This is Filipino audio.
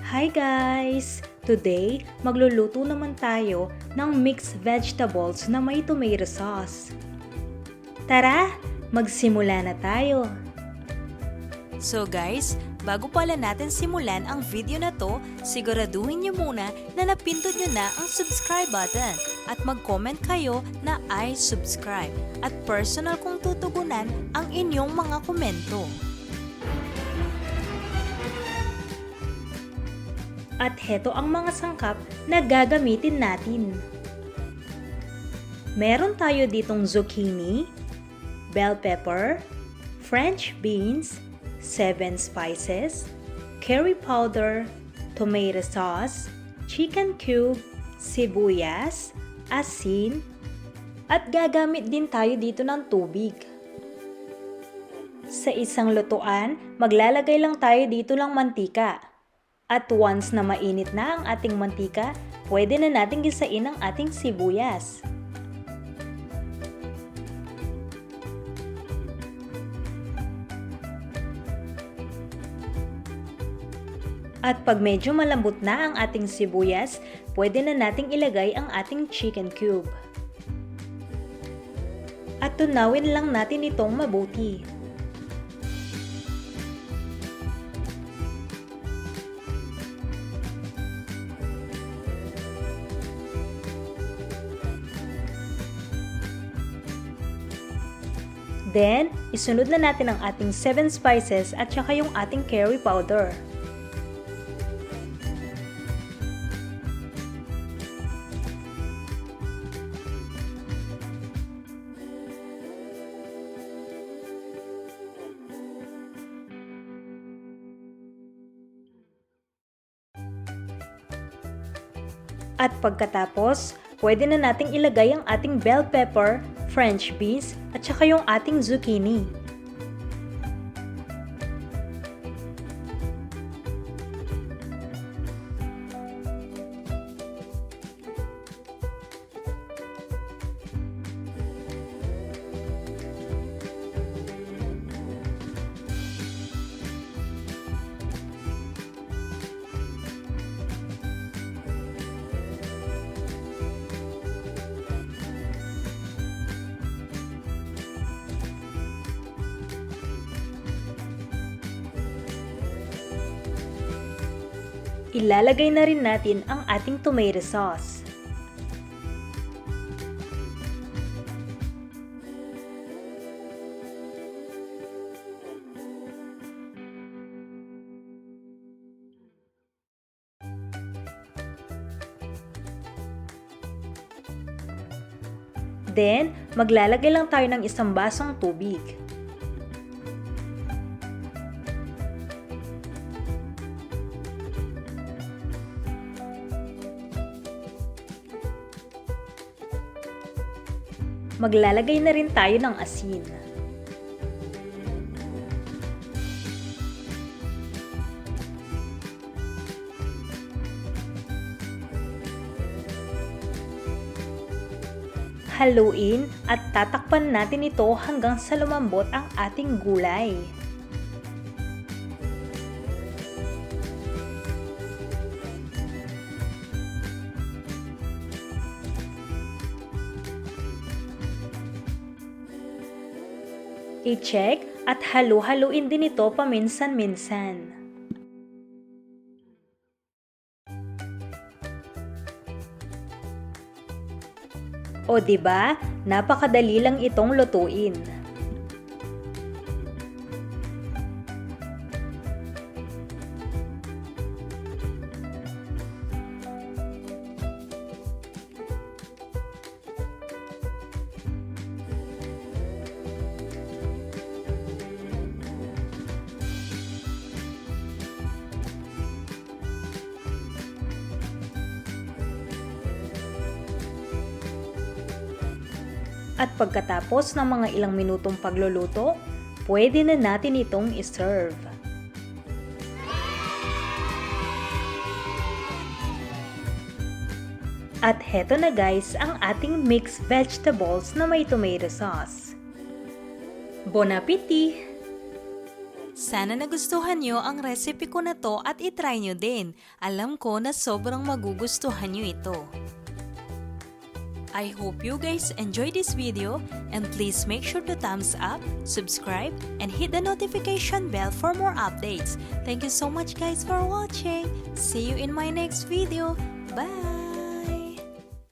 Hi guys! Today, magluluto naman tayo ng mixed vegetables na may tomato sauce. Tara, magsimula na tayo! So guys, bago pala natin simulan ang video na to, siguraduhin nyo muna na napindot nyo na ang subscribe button at mag-comment kayo na I subscribe at personal kong tutugunan ang inyong mga komento. At heto ang mga sangkap na gagamitin natin. Meron tayo ditong zucchini, bell pepper, French beans, 7 spices, curry powder, tomato sauce, chicken cube, sibuyas, asin, at gagamit din tayo dito ng tubig. Sa isang lutuan, maglalagay lang tayo dito ng mantika. At once na mainit na ang ating mantika, pwede na natin gisain ang ating sibuyas. At pag medyo malambot na ang ating sibuyas, pwede na nating ilagay ang ating chicken cube. At tunawin lang natin itong mabuti. Then, isunod na natin ang ating 7 spices at saka yung ating curry powder. At pagkatapos, pwede na nating ilagay ang ating bell pepper, French beans, at saka yung ating zucchini. Ilalagay na rin natin ang ating tomato sauce. Then, maglalagay lang tayo ng isang basong tubig. Maglalagay na rin tayo ng asin. Haluin at tatakpan natin ito hanggang sa lumambot ang ating gulay. I-check at halu-haluin din ito paminsan-minsan. O diba, napakadali lang itong lutuin. At pagkatapos ng mga ilang minutong pagluluto, pwede na natin itong i-serve. At heto na guys ang ating mixed vegetables na may tomato sauce. Bon appetit! Sana nagustuhan nyo ang recipe ko na to at itry nyo din. Alam ko na sobrang magugustuhan nyo ito. I hope you guys enjoy this video and please make sure to thumbs up, subscribe, and hit the notification bell for more updates. Thank you so much guys for watching. See you in my next video. Bye!